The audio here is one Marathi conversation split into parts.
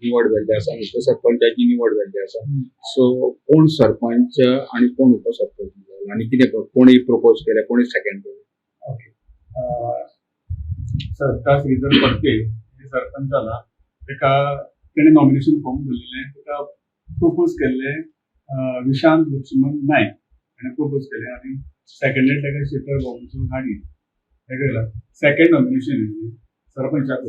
निवड जाल्ली आसा, उपसरपंचाची निवड जाल्ली आसा. सो कोण सरपंच आणि कोण उपसरपंच जाला आणि कितें कोणी प्रपोज केले, कोणी सेकंड केले? ओके. सरकार श्रीधर फडके हे सरपंच जाला, तेणे नॉमिनेशन फॉर्म भरलेले, तेका प्रपोज केल्ले विशांत लक्ष्मण नायक हाणें प्रपोज केले आणि सेकंडेड तेका शेखर बाबूचो गाडी तेका सेकंड नॉमिनेशन येयलें सरपंचाक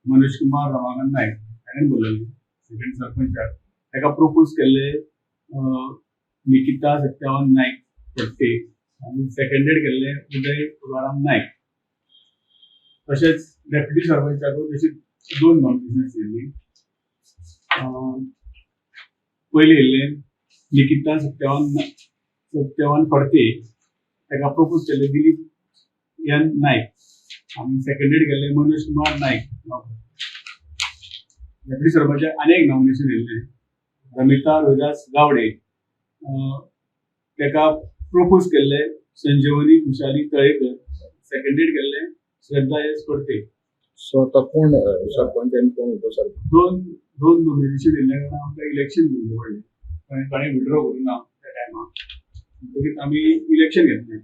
मनोज कुमार रमाकांत नायक हाणें भरलेले सेकंड सरपंचाक. तेका प्रपोज केल्ले निकिता सत्यवान नायक फडके आणि सेकंडेड केल्ले उदय तुकाराम नायक. तशेंच डेप्युटी सरपंचाकूय तशी 2 नॉमिनेशन्स येयल्ली. पयली येयल्ले निकिता सत्यवान फडके, तेका प्रपोज केल्ले दिलीप एन नायक आणि सेकंडेड केल्ले मनोज कुमार नायक. डेप्युटी सरपंचाक आनी एक नॉमिनेशन येयल्लें रमिता रोहिदास गावडे, तेका प्रपोज केल्ले संजीवनी खुशाली तळेकर, सेकंडेड केल्ले श्रद्धा एस फडके. सो आता कोण सरपंच आणि कोण उपसरपंच? दोन नॉमिनेशन येयल्ल्या कारणान आमकां इलेक्शन घेवचें पडलें. ताणें विड्रॉ करूना त्या टायमार, म्हणटकीच आमी इलेक्शन घेतलें.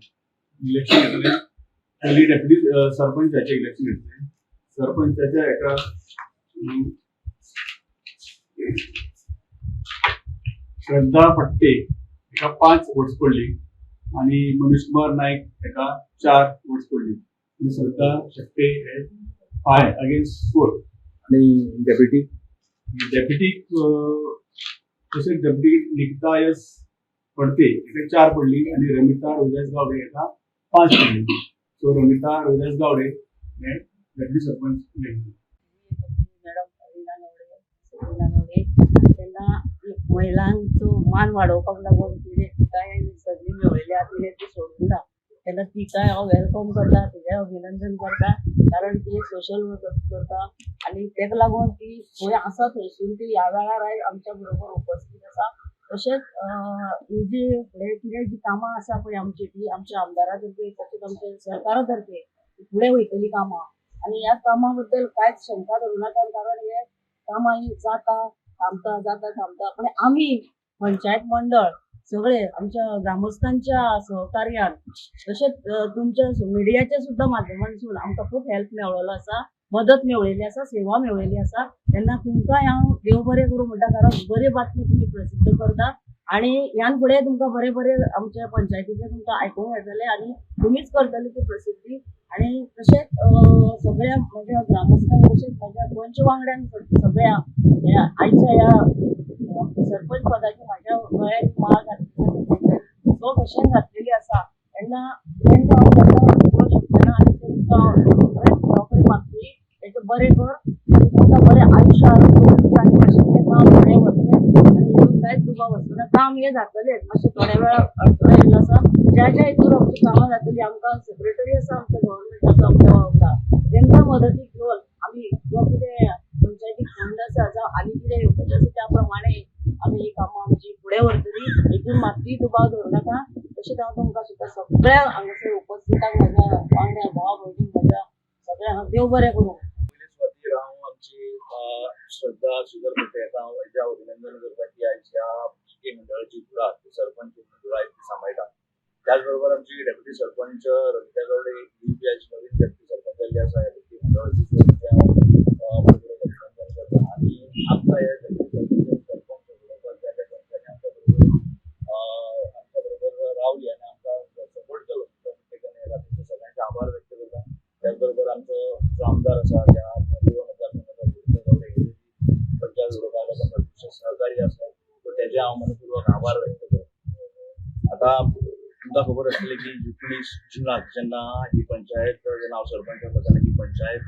पयलीं डेप्युटी सरपंचाचें इलेक्शन घेतलें. सरपंचाच्या हेका श्रद्धा फडके हेका 5 वोट्स पडली आणि मनोज कुमार नायक हेका 4 वोट्स पडली. श्रद्धा फडके हे 5 अगेन्स्ट 4. आणि डेप्युटी तशेंच डेप्युटी निकिता एस फडके हेका 4 पडली आणि रमिता रोहिदास गावडे हेका 5 पडली. सो रमिता रोहिदास गावडे हे डेप्युटी सरपंच इलेक्शन. त्यांना महिलांचो मान वाडोवपाक लागून तिणें काय संदी मेळयल्या तिणें ती सोडूंक ना. तेन्ना तिकाय हांव वेलकम करता, तिचें अभिनंदन करता, कारण ती सोशल वर्क करता आणि तेका लागून ती खंय आसा थंयसून ती ह्या वेळार आयज आमच्या बरोबर उपस्थित आसा. तशेंच ही जी फुडें कितें जी कामां आसा पळय आमची, ती आमच्या आमदारा तर्फे तशेंच आमच्या सरकारा तर्फे फुडें वयतली कामां आणि ह्या कामां बद्दल कांयच शंका धरूं नाका, कारण हे कामां ही जाता थांबता पण आमी पंचायत मंडळ सगळे आमच्या ग्रामस्थांच्या सहकार्यान तशेंच तुमच्या मिडियाच्या सुद्धा माध्यमांतसून आमकां खूब हेल्प मेळ्ळलो आसा, मदत मेळयली आसा, सेवा मेळयली आसा. तेन्ना तुमकांय हांव देव बरें करूं म्हणटा, कारण बरे बातमी तुमी प्रसिद्ध करता आणि ह्यान फुडें तुमकां बरें बरें आमच्या पंचायतीचें तुमकां आयकूंक येतलें आणि तुमीच करतली ती प्रसिद्धी. आणि तशेंच सगळ्या म्हज्या ग्रामस्थांक तशेंच म्हज्या पंच वांगड्यांक सगळ्या ह्या आयच्या ह्या सरपंच पदाची म्हाज्या गळ्यात माळ घातलेली तो कशें घातलेली आसा, तेन्ना तांकां हांव केन्ना शकना आनी तांकां नोकरी मागतली तेचें बरें कर आनी तांकां बरें आयुश्य आरोग्य आनी मातशें तें काम फुडें व्हरचें आणि कांयच दुबाव आसतना काम हें जातलेंच. मातशें थोड्या वेळा अडथळो येयल्लो आसा, ज्या हितून आमची कामां जातली आमकां सेक्रेटरी आसा आमच्या गव्हर्नमेंटाचो आमच्या वांगडा, तांकां मदतीक घेवन आमी जो कितें पंचायतीक फंड आसा जावं आनी कितें येवपाचें आसा त्या प्रमाणे आमी ही कामां आमची फुडें व्हरतली. हितून मात्तूय दुबाव धरूं नाका. तशेंच हांव तुमकां सुद्दां सगळ्या हांगासर उपस्थितांक म्हाज्या वांगड्या भावा भयणीक म्हाज्या सगळ्यांक देव बरें करूं. हांव आमची श्रद्धा श्रीधर फडके हाका हांव अभिनंदन करता की आयज ह्या मंडळाची कुळा सरपंच कुळा सांबाळटा. त्याचबरोबर आमची डेप्युटी सरपंच रमिता गावडे ही आयज नवीन डेप्युटी सरपंच जाल्ली आसा ह्या मंडळाची अभिनंदन करता आणि आमकां ह्या डेप्युटी सरपंच आमच्या बरोबर रावली आणि आमकां सपोर्ट केलो सगळ्यांचे आभार व्यक्त करता. त्याचबरोबर आमचो आमदार आसा त्या सहकार्य आसा त्याचे हांव मनपूर्वक आभार व्यक्त करता. आता तुमकां खबर आसतली की 19 जुनाक जेन्ना ही पंचायत जेन्ना हांव सरपंच आसा तेन्ना ही पंचायत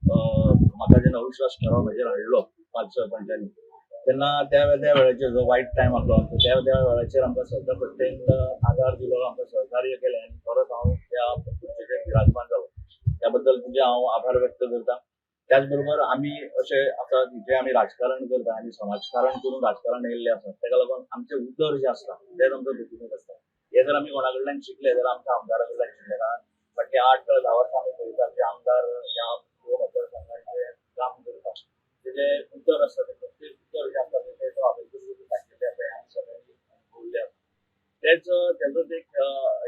म्हाका जेन्ना अविश्वास ठराव हाजेर हाडलो 5 सरपंचांनी, तेन्ना त्या वेळाचेर जो वायट टायम आसलो त्या वेळाचेर आमकां श्रद्धा फडकेन आदार दिलो, आमकां सहकार्य केलें आनी परत हांव त्या पंचायतीक विराजमान जालो. त्या बद्दल तुमचे हांव आभार व्यक्त करता. त्याचबरोबर आमी अशें आसा जे आमी राजकारण करता आनी समाजकारण करून राजकारण येयल्ले आसा, ताका लागून आमचे उतर जे आसता तेच आमकां दुखून आसता. हे जर आमी कोणा कडल्यान शिकले जाल्यार आमच्या आमदारा कडल्यान शिकले. कारण फाटल्या 8 ते 10 वर्सां आमी पळयता की आमदार ह्या मतदारसंघाचें काम करता जे उतर आसता ते प्रत्येक उतर जे आसता ते हांवें दाखयल्लें आसा आमी सगळ्यांनी अनुभवल्लें आसा तेजोच एक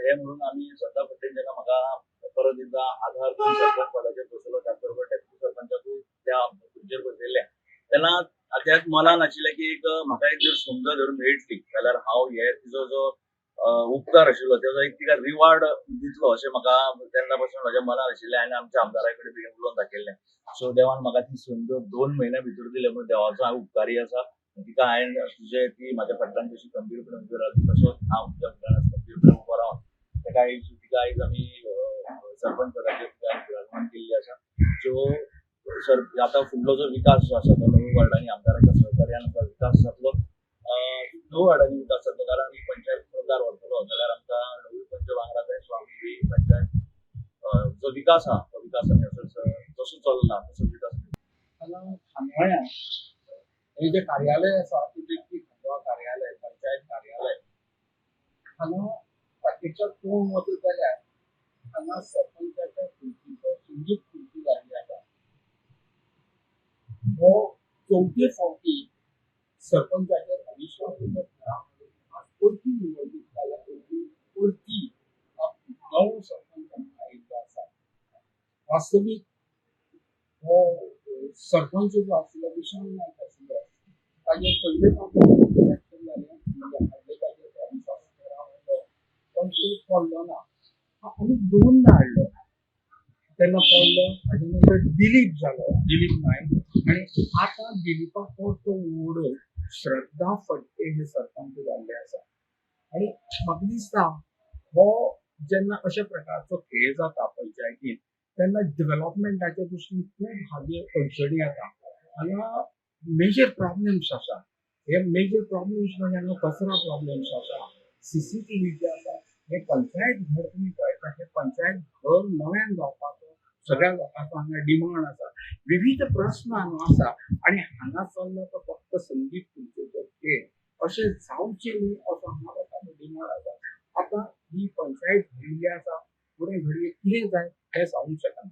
हे म्हणून आमी सद्दां फटेन जेन्ना म्हाका परत एकदा आधार करून सरपंच पदाचेर बसयलो त्याच बरोबर डेप्युटी सरपंचाकूय त्या खुर्चेर बसयल्लें तेन्ना त्यात मनान आशिल्लें की एक म्हाका एक जर संद जर मेळटली जाल्यार हांव हे तिजो जो उपकार आशिल्लो तेजो एक तिका रिवार्ड दितलो अशें म्हाका तेन्ना पासून म्हज्या मनान आशिल्लें आनी आमच्या आमदारा कडेन बी उलोवन दाखयल्लें. सो देवान म्हाका ती संद 2 म्हयन्या भितर दिली म्हणून देवाचो हांव उपकारी आसा. तिका हांवें तुजे ती म्हाज्या फाटल्यान जशी खंबीरपणे उबी रावली तसोच हांव तुज्या फाटल्यान खंबीरपणे उबो रावन तिका आयज आमी सरपंच पदाचेर तिका विराजमान केल्ली आसा. सो आतां फुडलो जो विकास जो आसा तो नव्या वार्डांनी आमदाराच्या सहकार्यान विकास जातलो. नव्या वार्डांनी विकास जातलो कारण आमी पंचायत प्रकार व्हरतलो जाल्यार आमकां नवी पंच वांगडा जाय. सो आमी ही पंचायत जो विकास आहा तो विकास आमी जसो चल्ला तसो विकास खांदोळ्या हे जे कार्यालय आसा ते देखील खांदोळा कार्यालय पंचायत कार्यालय हांगा प्रत्यक्षात पळोवंक वचत जाल्यार हांगा सरपंचाच्या खुर्चीचो संगीत खुर्ची जाल्ली आसा. हो 4थी फावटी सरपंचाचेर अविश्वासाचो ठराव आज परती निवडणूक जाल्या परती नवो सरपंच आमकां आयिल्लो आसा. वास्तवीक हो सरपंच जो आशिल्लो विशाल नायक आशिल्लो ताजे पयले फावटी इलेक्शन जालें म्हणजे हाडले ताजेर अविश्वासाचो ठराव हाडलो पण तो पडलो ना. आनी 2दा हाडलो तेन्ना पडलो हाजे नंतर दिलीप जालो दिलीप नायक आनी आतां दिलीपाक तो ओडून श्रद्धा फडते हे सरपंच जाल्ले आसा. आनी म्हाका दिसता हो जेन्ना अशा प्रकारचो खेळ जाता पंचायतीन तेन्ना डेव्हलपमेंटाच्या दृश्टीन खूब हाजे अडचणी येता. हांगा मेजर प्रॉब्लेम्स आसा. हे मेजर प्रॉब्लेम्स म्हणजे हांगा कचरा प्रॉब्लेम्स आसा. CCTV जे आसा हे पंचायत घर तुमी पळयता हे पंचायत घर नव्यान जावपाचो सगळ्या लोकांचो हांगा डिमांड आसा. विविध प्रश्न हांगा आसा आनी हांगा चल्लो तो फक्त संगीत खुर्चेचो खेळ अशें जावचें न्ही असो हांगा लोकांचो डिमांड आसा. आतां ही पंचायत घडिल्ली आसा फुडें घडये कितें जाय हें सांगूंक शकना.